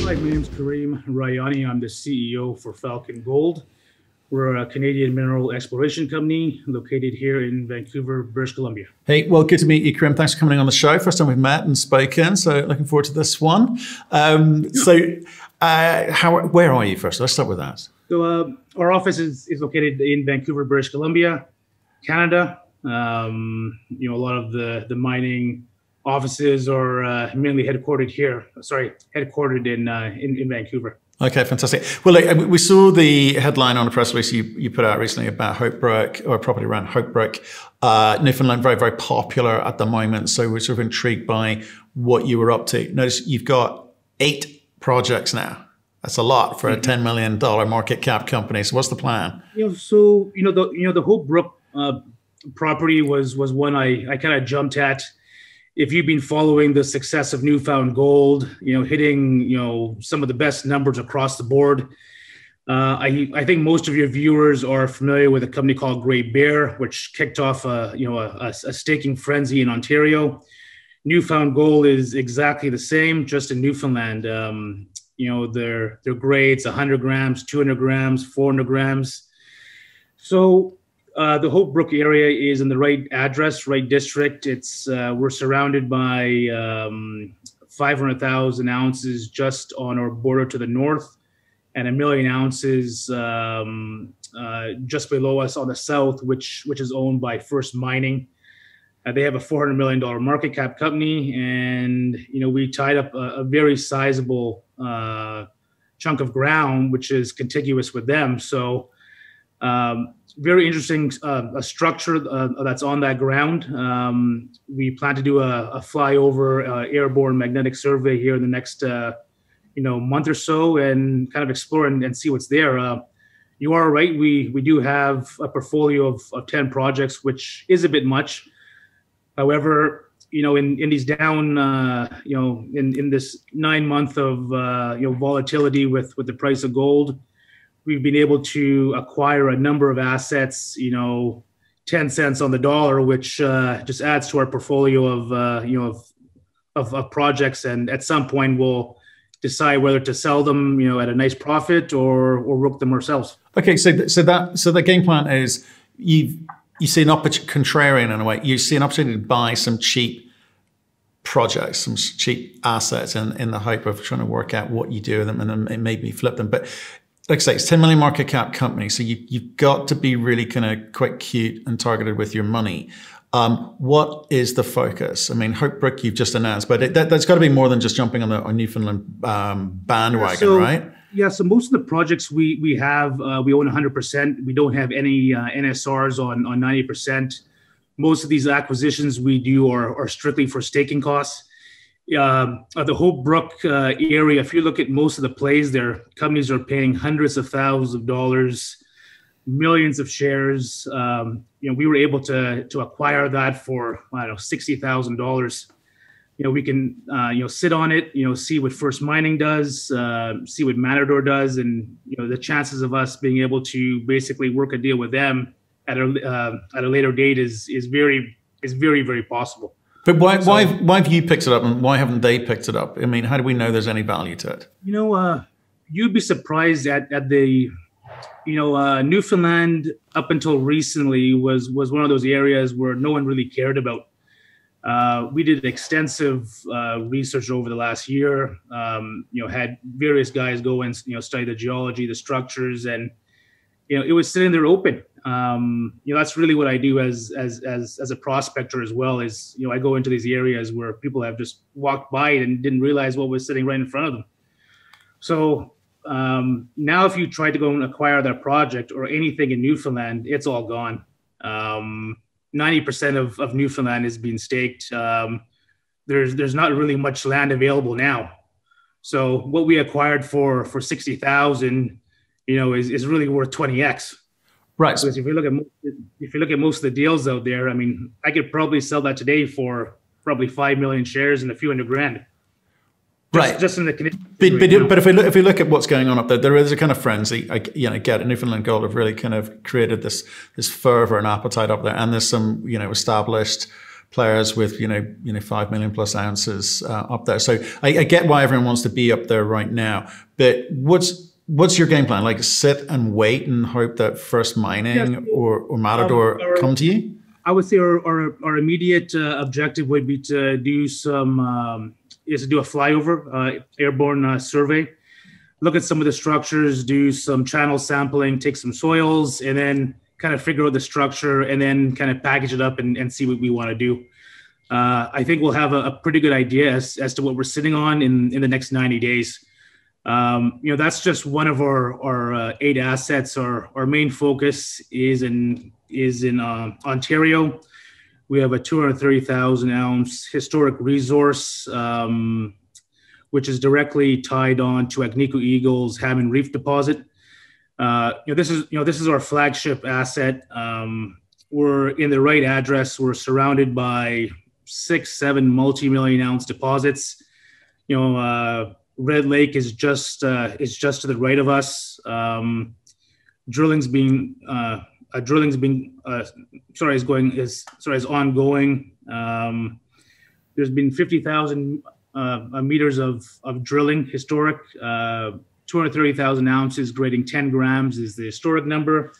Hi, my name's Karim Rayani. I'm the CEO for Falcon Gold. We're a Canadian mineral exploration company located here in Vancouver, British Columbia. Hey, well, good to meet you, Karim. Thanks for coming on the show. First time we've met and spoken, so looking forward to this one. Where are you first? Let's start with that. So our office is located in Vancouver, British Columbia, Canada. A lot of the mining offices are mainly headquartered in Vancouver. Okay, fantastic. Well, look, we saw the headline on a press release you put out recently about Brook, or property around Brook. Newfoundland, very, very popular at the moment. So we're sort of intrigued by what you were up to. Notice you've got 8 projects now. That's a lot for a $10 million market cap company. So what's the plan? The Brook property was one I kind of jumped at. If you've been following the success of Newfound Gold, hitting, some of the best numbers across the board, I think most of your viewers are familiar with a company called Great Bear, which kicked off a staking frenzy in Ontario. Newfound Gold is exactly the same, just in Newfoundland. Their grades, 100 grams, 200 grams, 400 grams. So the Hope Brook area is in the right address, right district. We're surrounded by 500,000 ounces just on our border to the north, and 1 million ounces just below us on the south, which is owned by First Mining. They have a $400 million market cap company, and we tied up a very sizable chunk of ground, which is contiguous with them. So very interesting structure that's on that ground. We plan to do a flyover airborne magnetic survey here in the next month or so, and kind of explore and see what's there. You are right. We do have a portfolio of 10 projects, which is a bit much. However, in these down, in this 9 month of volatility with the price of gold, we've been able to acquire a number of assets, 10 cents on the dollar, which just adds to our portfolio of projects. And at some point, we'll decide whether to sell them, at a nice profit or rook them ourselves. Okay, so the game plan is you see an opportunity, contrarian in a way. You see an opportunity to buy some cheap projects, some cheap assets, in the hope of trying to work out what you do with them, and then maybe flip them. But like I say, it's 10 million market cap company, so you've got to be really kind of quite cute and targeted with your money. What is the focus? I mean, Hope Brook you've just announced, but that's got to be more than just jumping on Newfoundland bandwagon, right? Yeah, so most of the projects we have, we own 100%. We don't have any NSRs on 90%. Most of these acquisitions we do are strictly for staking costs. The Hope Brook area, if you look at most of the plays there, companies are paying hundreds of thousands of dollars, millions of shares. We were able to acquire that for, $60,000. We can, sit on it, see what First Mining does, see what Matador does. And, the chances of us being able to basically work a deal with them at a later date is very, very possible. But why have you picked it up, and why haven't they picked it up? I mean, how do we know there's any value to it? You'd be surprised at the, Newfoundland up until recently was one of those areas where no one really cared about. We did extensive research over the last year. Had various guys go and study the geology, the structures, and it was sitting there open. That's really what I do as a prospector as well. Is I go into these areas where people have just walked by it and didn't realize what was sitting right in front of them. So now, if you try to go and acquire that project or anything in Newfoundland, it's all gone. 90% of Newfoundland is being staked. There's not really much land available now. So what we acquired for 60,000, is really worth 20x. Right. So if you look at most of the deals out there, I mean, I could probably sell that today for probably 5 million shares and a few hundred grand. Just in the Canadian. But if we look at what's going on up there, there is a kind of frenzy. Newfoundland Gold have really kind of created this fervor and appetite up there, and there's some established players with 5 million plus ounces up there. So I get why everyone wants to be up there right now. But what's your game plan? Like sit and wait and hope that first mining or Matador come to you? I would say our immediate objective would be to do do a flyover, airborne survey, look at some of the structures, do some channel sampling, take some soils, and then kind of figure out the structure and then kind of package it up and see what we want to do. I think we'll have a pretty good idea as to what we're sitting on in the next 90 days. That's just one of our 8 assets. Our main focus is in Ontario. We have a 230,000 ounce historic resource, which is directly tied on to Agnico Eagle's Hammond Reef deposit. This is our flagship asset. We're in the right address. We're surrounded by 6-7 multi-million ounce deposits. Red Lake is just to the right of us. Drilling's ongoing. There's been 50,000 meters of drilling, historic. 230,000 ounces, grading 10 grams is the historic number,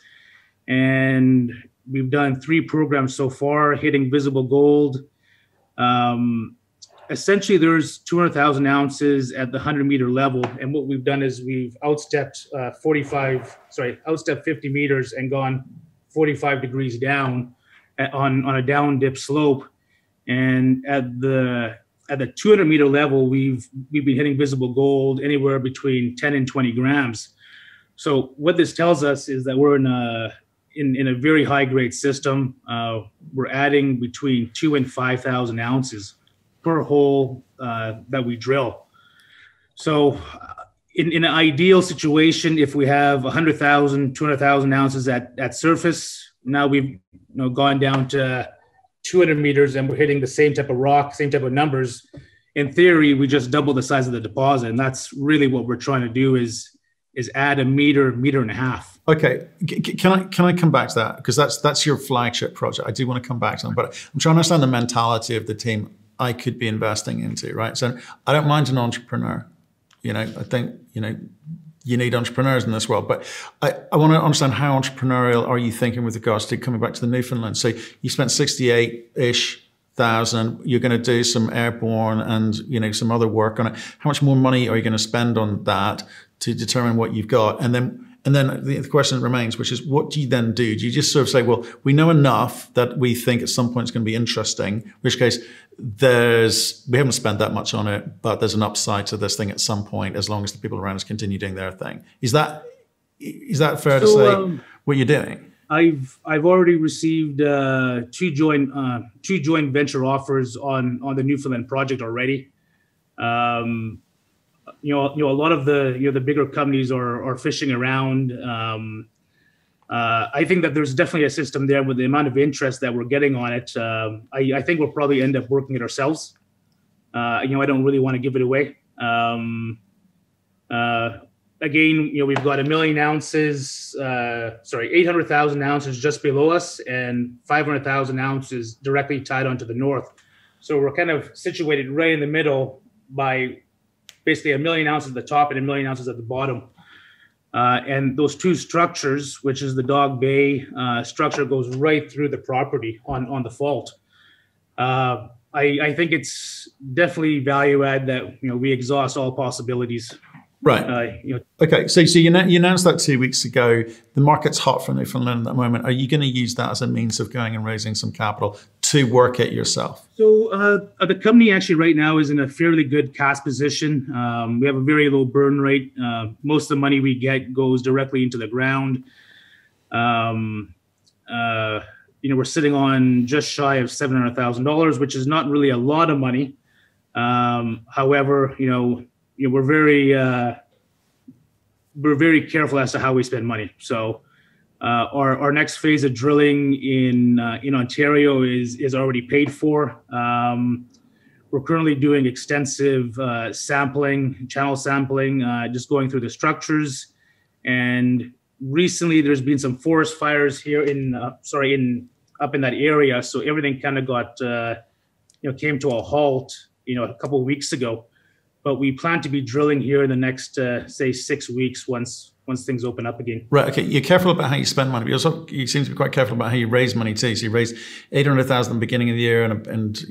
and we've done 3 programs so far, hitting visible gold. Essentially, there's 200,000 ounces at the 100-meter level, and what we've done is we've outstepped 50 meters and gone 45 degrees down on a down dip slope. And at the 200-meter level, we've been hitting visible gold anywhere between 10 and 20 grams. So what this tells us is that we're in a very high grade system. We're adding between 2,000 and 5,000 ounces per hole that we drill. So in an ideal situation, if we have 100,000, 200,000 ounces at surface, now we've gone down to 200 meters and we're hitting the same type of rock, same type of numbers. In theory, we just double the size of the deposit. And that's really what we're trying to do is add a meter and a half. Okay, can I come back to that? Because that's your flagship project. I do want to come back to them, but I'm trying to understand the mentality of the team I could be investing into, right? So I don't mind an entrepreneur. I think, you need entrepreneurs in this world, but I want to understand how entrepreneurial are you thinking with regards to coming back to the Newfoundland? So you spent 68-ish thousand, you're going to do some airborne and, some other work on it. How much more money are you going to spend on that to determine what you've got? And then the question remains, which is, what do you then do? Do you just sort of say, well, we know enough that we think at some point it's going to be interesting, in which case we haven't spent that much on it, but there's an upside to this thing at some point, as long as the people around us continue doing their thing. Is that fair to say what you're doing? I've already received 2 joint venture offers on the Newfoundland project already. A lot of the bigger companies are fishing around. I think that there's definitely a system there with the amount of interest that we're getting on it. I think we'll probably end up working it ourselves. I don't really want to give it away. Again, we've got 1 million ounces, 800,000 ounces just below us and 500,000 ounces directly tied onto the north. So we're kind of situated right in the middle by basically 1 million ounces at the top and 1 million ounces at the bottom. And those 2 structures, which is the Dog Bay structure, goes right through the property on the fault. I think it's definitely value add that we exhaust all possibilities. Right. Okay. So you announced that 2 weeks ago. The market's hot for Newfoundland at the moment. Are you going to use that as a means of going and raising some capital to work it yourself? So the company actually right now is in a fairly good cash position. We have a very low burn rate. Most of the money we get goes directly into the ground. We're sitting on just shy of $700,000, which is not really a lot of money. However, we're very careful as to how we spend money. So our next phase of drilling in Ontario is already paid for. We're currently doing extensive channel sampling, just going through the structures. And recently, there's been some forest fires here in up in that area. So everything kind of got, came to a halt, a couple of weeks ago. But we plan to be drilling here in the next, say, 6 weeks once things open up again. Right. Okay. You're careful about how you spend money. But also, you seem to be quite careful about how you raise money too. So you raised $800,000 at the beginning of the year, and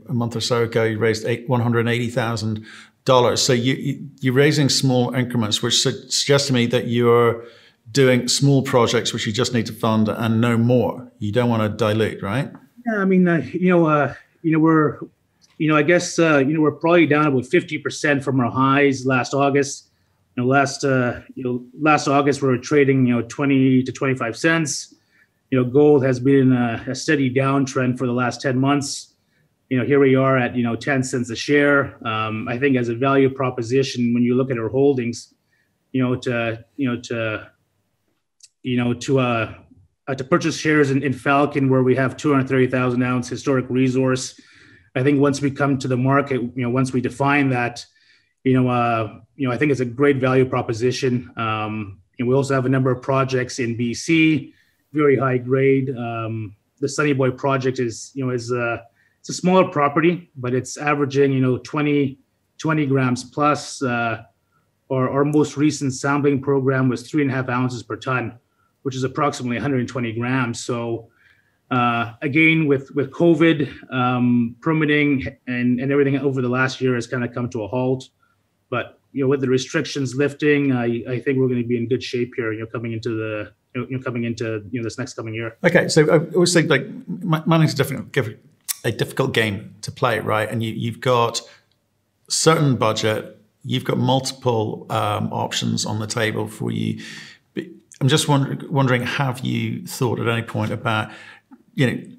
a month or so ago you raised $180,000. So you're raising small increments, which suggests to me that you're doing small projects which you just need to fund and no more. You don't want to dilute, right? Yeah. I mean, we're. I guess we're probably down about 50% from our highs last August. Last August we were trading 20 to 25 cents. Gold has been in a steady downtrend for the last 10 months. Here we are at 10 cents a share. I think as a value proposition, when you look at our holdings, to purchase shares in Falcon, where we have 230,000 ounce historic resource. I think once we come to the market, once we define that, I think it's a great value proposition. And we also have a number of projects in BC, very high grade. The Sunny Boy project is it's a smaller property, but it's averaging 20 grams plus. Our most recent sampling program was 3.5 ounces per ton, which is approximately 120 grams. So. Again, with COVID, permitting and everything over the last year has kind of come to a halt. But with the restrictions lifting, I think we're going to be in good shape here. Coming into this next coming year. Okay, so I always think like mining's a difficult game to play, right? And you've got certain budget, you've got multiple options on the table for you. But I'm just wondering, have you thought at any point about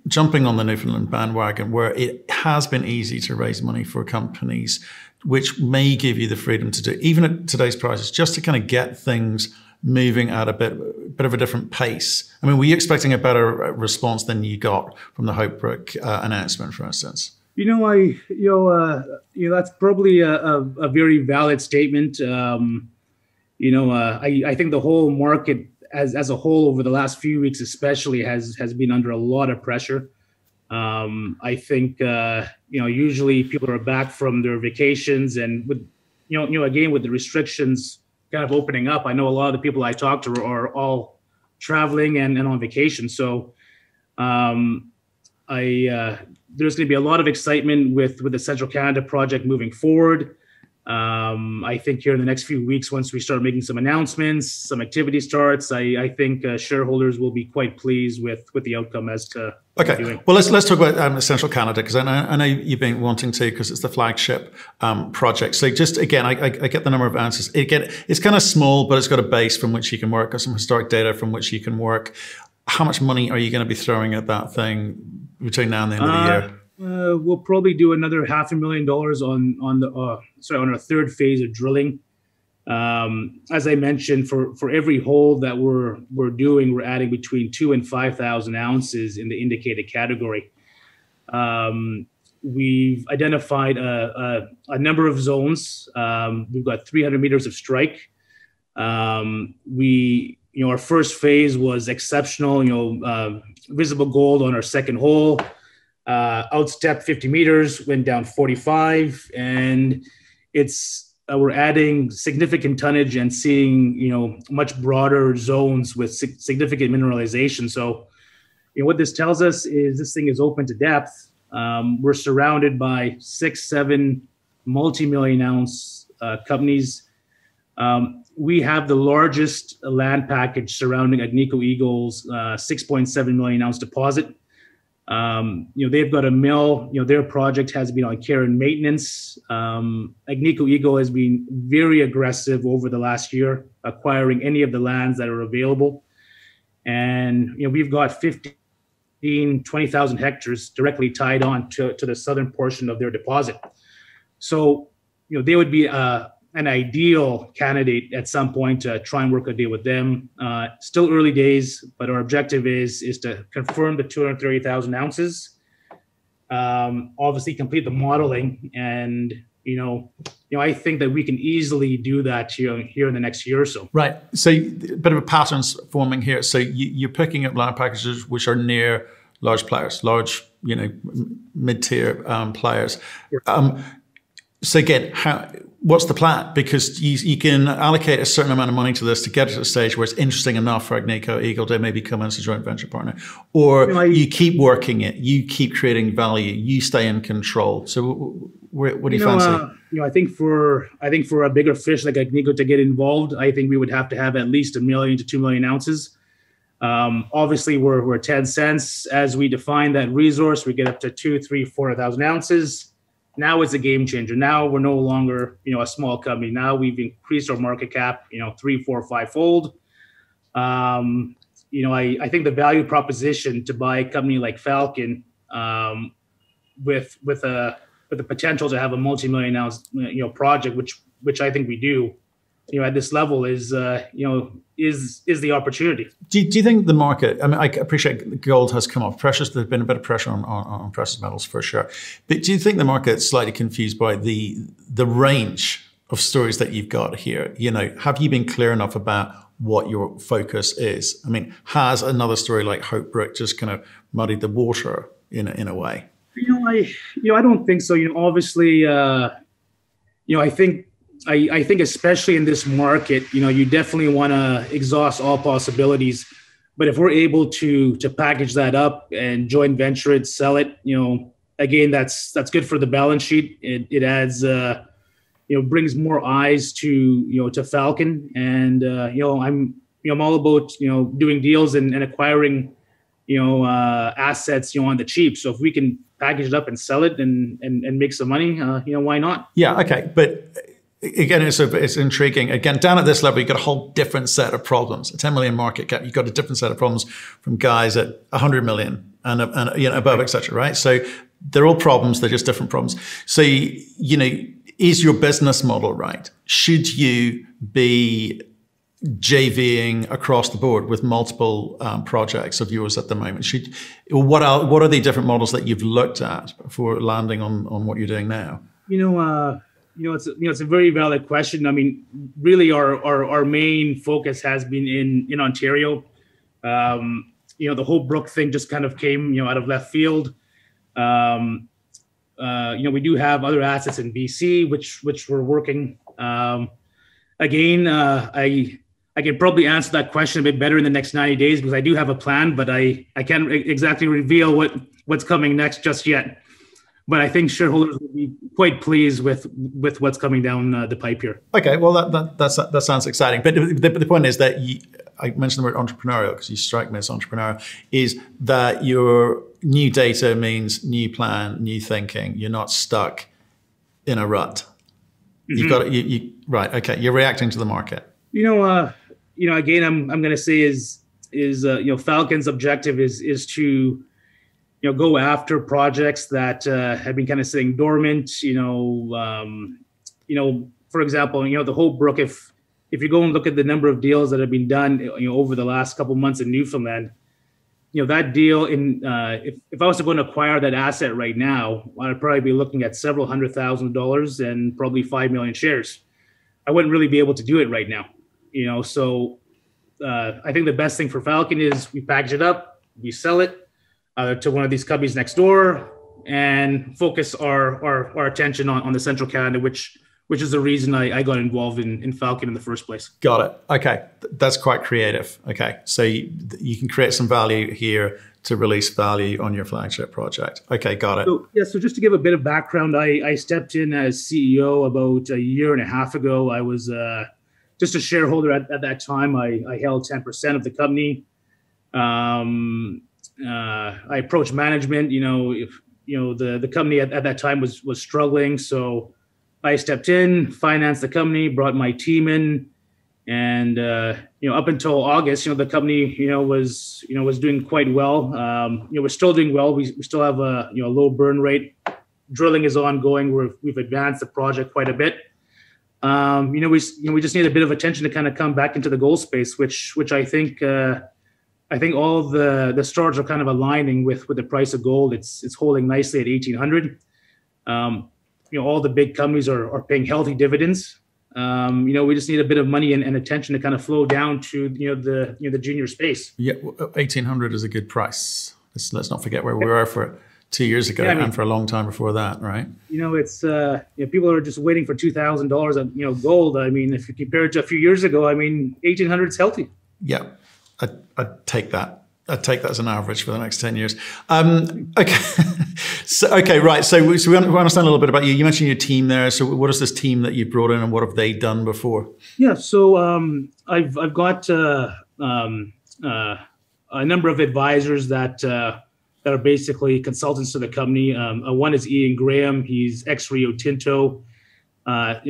jumping on the Newfoundland bandwagon, where it has been easy to raise money for companies, which may give you the freedom to do, even at today's prices, just to kind of get things moving at a bit of a different pace? I mean, were you expecting a better response than you got from the Brook announcement, for instance? That's probably a very valid statement. I think the whole market as a whole over the last few weeks especially has been under a lot of pressure. I think usually people are back from their vacations, and with again with the restrictions kind of opening up, I know a lot of the people I talk to are all traveling and on vacation. So there's going to be a lot of excitement with the Central Canada project moving forward. I think here in the next few weeks, once we start making some announcements, some activity starts, I think shareholders will be quite pleased with the outcome as to what we're doing. Well, let's talk about Central Canada, because I know you've been wanting to, because it's the flagship project. So just again, I get the number of ounces. It's kind of small, but it's got a base from which you can work, got some historic data from which you can work. How much money are you going to be throwing at that thing between now and the end of the year? We'll probably do another $500,000 on our third phase of drilling. As I mentioned, for every hole that we're doing, we're adding between 2,000 and 5,000 ounces in the indicated category. We've identified a number of zones. We've got 300 meters of strike. Our first phase was exceptional. Visible gold on our second hole. Outstepped 50 meters, went down 45, and we're adding significant tonnage and seeing much broader zones with significant mineralization. So what this tells us is this thing is open to depth. We're surrounded by 6-7 multi-million ounce companies. We have the largest land package surrounding Agnico Eagle's 6.7 million ounce deposit. They've got a mill. Their project has been on care and maintenance. Agnico Eagle has been very aggressive over the last year, acquiring any of the lands that are available. And we've got 20,000 hectares directly tied on to the southern portion of their deposit. So they would be an ideal candidate at some point to try and work a deal with them. Still early days, but our objective is to confirm the 230,000 ounces, obviously complete the modeling, and I think that we can easily do that here in the next year or so. Right. So a bit of a pattern's forming here. So you're picking up land packages which are near large players, large, mid-tier players. So again, what's the plan? Because you can allocate a certain amount of money to this to get it to a stage where it's interesting enough for Agnico Eagle to maybe come in as a joint venture partner, or you keep working it, you keep creating value, you stay in control. So what do you fancy? I think for a bigger fish like Agnico to get involved, I think we would have to have at least 1 million to 2 million ounces. Obviously, we're 10 cents as we define that resource. We get up to 2, 3, 400,000 ounces. Now it's a game changer. Now we're no longer, a small company. Now we've increased our market cap, 3, 4, 5-fold. I think the value proposition to buy a company like Falcon, with the potential to have a multi-million ounce, project, which I think we do, at this level is the opportunity. Do you think the market, I appreciate gold has come off. There's been a bit of pressure on precious metals for sure. But do you think the market's slightly confused by the range of stories that you've got here? Have you been clear enough about what your focus is? Has another story like Brook just kind of muddied the water in a way? I don't think so. Obviously, I think especially in this market, you definitely want to exhaust all possibilities. But if we're able to package that up and joint venture it, sell it, again, that's good for the balance sheet. It adds, brings more eyes to Falcon. And, I'm all about, doing deals and acquiring, assets, on the cheap. So if we can package it up and sell it and make some money, why not? Yeah. Okay. But again, it's intriguing. Again, down at this level, you've got a whole different set of problems. A 10 million market cap, you've got a different set of problems from guys at 100 million and above, et cetera, right? So they're all problems. They're just different problems. So, is your business model right? Should you be JVing across the board with multiple projects of yours at the moment? What are the different models that you've looked at before landing on what you're doing now? It's a very valid question. Really, our main focus has been in Ontario. The whole Brook thing just kind of came, out of left field. We do have other assets in BC, which we're working. Again, I can probably answer that question a bit better in the next 90 days because I do have a plan, but I can't exactly reveal what's coming next just yet. But I think shareholders will be quite pleased with what's coming down the pipe here. Okay, well that sounds exciting. But the point is that I mentioned the word entrepreneurial because you strike me as entrepreneurial. Is that your new data means new plan, new thinking. You're not stuck in a rut. Mm-hmm. You've got you right. Okay, you're reacting to the market. Again, I'm going to say is Falcon's objective is to go after projects that have been kind of sitting dormant. For example, the whole Brook. If you go and look at the number of deals that have been done, over the last couple of months in Newfoundland, that deal if I was to go and acquire that asset right now, I'd probably be looking at several $100,000 and probably 5 million shares. I wouldn't really be able to do it right now. So I think the best thing for Falcon is we package it up, we sell it to one of these companies next door, and focus our attention on the Central Canada, which is the reason I got involved in Falcon in the first place. Got it. Okay, that's quite creative. Okay, so you can create some value here to release value on your flagship project. Okay, got it. So just to give a bit of background, I stepped in as CEO about a year and a half ago. I was just a shareholder at that time. I held 10% of the company. I approached management. The company at that time was struggling, so I stepped in, financed the company, brought my team in, and up until August, the company was doing quite well. We're still doing well. We still have a low burn rate. Drilling is ongoing. We've advanced the project quite a bit. We just need a bit of attention to kind of come back into the gold space, which I think all the stars are kind of aligning with the price of gold. It's holding nicely at 1,800. All the big companies are paying healthy dividends. We just need a bit of money and attention to kind of flow down to the junior space. Yeah, 1,800 is a good price. let's not forget where we were for 2 years ago, and for a long time before that, right? It's people are just waiting for $2,000 of gold. I mean, if you compare it to a few years ago, I mean, 1,800 is healthy. Yeah, I'd take that. I'd take that as an average for the next 10 years. Okay, right. So we understand a little bit about you. You mentioned your team there. So what is this team that you brought in, and what have they done before? Yeah, so I've got a number of advisors that are basically consultants to the company. One is Ian Graham. He's ex-Rio Tinto.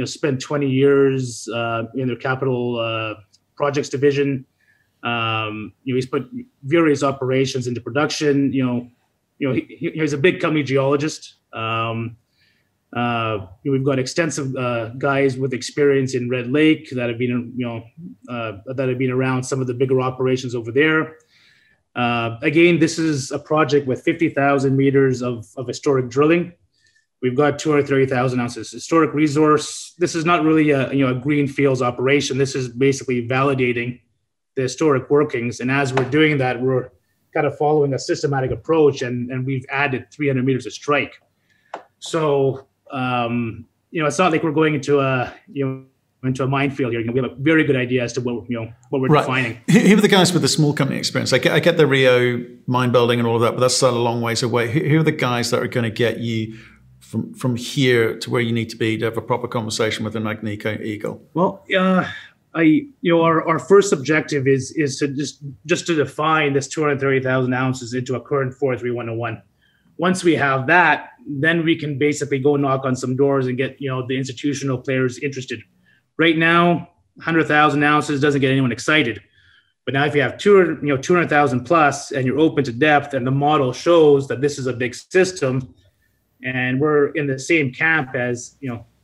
Spent 20 years in their capital projects division. He's put various operations into production. He's a big company geologist. We've got extensive guys with experience in Red Lake that have been around some of the bigger operations over there. Again, this is a project with 50,000 meters of historic drilling. We've got 230,000 ounces historic resource. This is not really a greenfields operation. This is basically validating the historic workings. And as we're doing that, we're kind of following a systematic approach, and we've added 300 meters of strike. So, it's not like we're going into a minefield here. We have a very good idea as to what we're defining. Who are the guys with the small company experience? I get the Rio mine building and all of that, but that's still a long ways away. Who are the guys that are going to get you from here to where you need to be to have a proper conversation with an Agnico Eagle? Well, our first objective is to just to define this 230,000 ounces into a current 43101. Once we have that, then we can basically go knock on some doors and get the institutional players interested. Right now, 100,000 ounces doesn't get anyone excited. But now if you have 200,000 plus and you're open to depth, and the model shows that this is a big system, and we're in the same camp as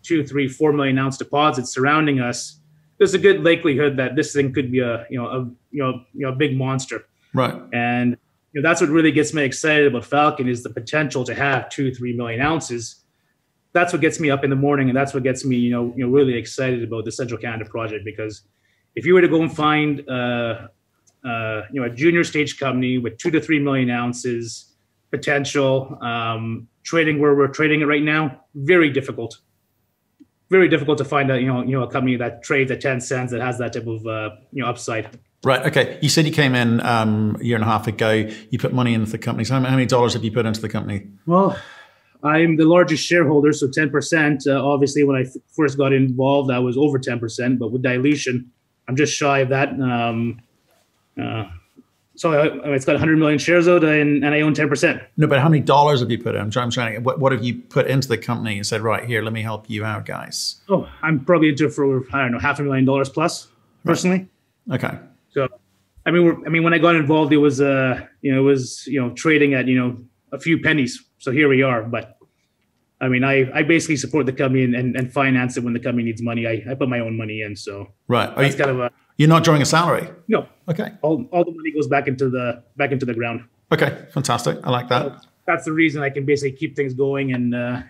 2, 3, 4 million ounce deposits surrounding us, there's a good likelihood that this thing could be a big monster. Right. And that's what really gets me excited about Falcon, is the potential to have 2-3 million ounces. That's what gets me up in the morning, and that's what gets me really excited about the Central Canada project. Because if you were to go and find a junior stage company with 2 to 3 million ounces potential, trading where we're trading it right now, very difficult to find a company that trades at 10 cents that has that type of upside. Right. Okay. You said you came in a year and a half ago. You put money into the company. So how many dollars have you put into the company? Well, I'm the largest shareholder, so 10%. Obviously, when I first got involved, I was over 10%, but with dilution, I'm just shy of that. So it's got 100 million shares out, and I own 10%. No, but how many dollars have you put in? I'm trying to get, what have you put into the company and said, right, here, let me help you out, guys? Oh, I'm probably into it for, I don't know, $500,000 plus, personally. Right. Okay. So, I mean, when I got involved, it was, trading at, a few pennies. So here we are. But I mean, I basically support the company and finance it when the company needs money. I put my own money in. So right. You're not drawing a salary? No. Okay. All the money goes back into the ground. Okay. Fantastic. I like that. So that's the reason I can basically keep things going and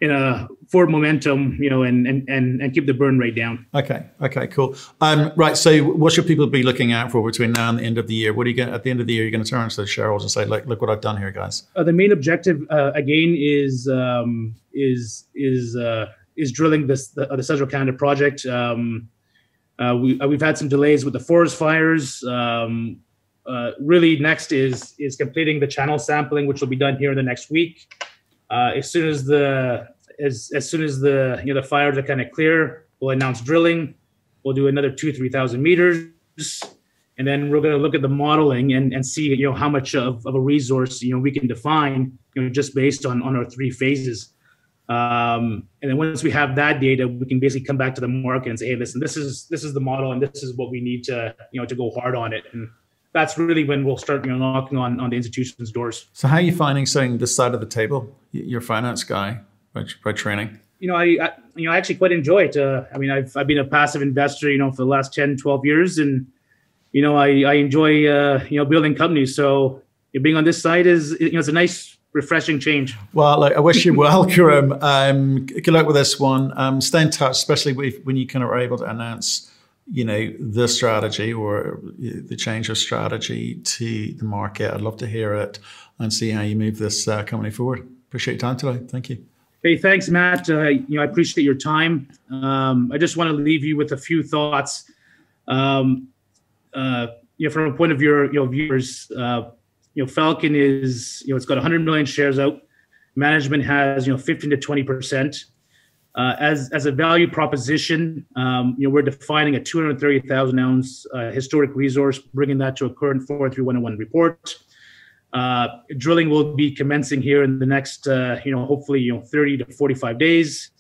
in a forward momentum, and keep the burn rate down. Okay. Okay, cool. Right. So what should people be looking out for between now and the end of the year? What are you going at the end of the year? You're going to turn to the shareholders and say, look what I've done here, guys. The main objective, again, is drilling the Central Canada project. We've had some delays with the forest fires. Really, next is completing the channel sampling, which will be done here in the next week. As soon as the fires are kind of clear, we'll announce drilling. We'll do another 2,000-3,000 meters, and then we're going to look at the modeling and see how much of a resource we can define just based on our 3 phases. And then once we have that data, we can basically come back to the market and say, hey, listen, this is the model, and this is what we need to to go hard on it. And that's really when we'll start knocking on the institution's doors. So how are you finding sitting this side of the table? You're a finance guy by training. I actually quite enjoy it. I've been a passive investor for the last 10, 12 years, and I enjoy building companies. So being on this side is it's a nice, refreshing change. Well, I wish you well, Karim. Good luck with this one. Stay in touch, especially when you kind of are able to announce the strategy or the change of strategy to the market. I'd love to hear it and see how you move this company forward. Appreciate your time today. Thank you. Hey, thanks, Matt. I appreciate your time. I just want to leave you with a few thoughts. From a point of your viewers, Falcon is, it's got 100 million shares out. Management has, 15 to 20%. As a value proposition, we're defining a 230,000 ounce historic resource, bringing that to a current 43101 report. Drilling will be commencing here in the next, hopefully, 30 to 45 days.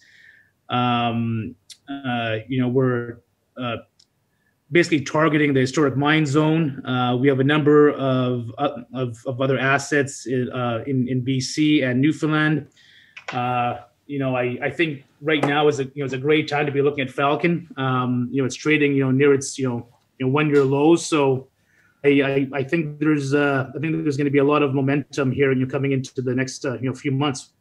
We're basically targeting the historic mine zone. We have a number of other assets in BC and Newfoundland. I think right now is a great time to be looking at Falcon. It's trading near its 1 year lows. So I think there's going to be a lot of momentum here coming into the next few months.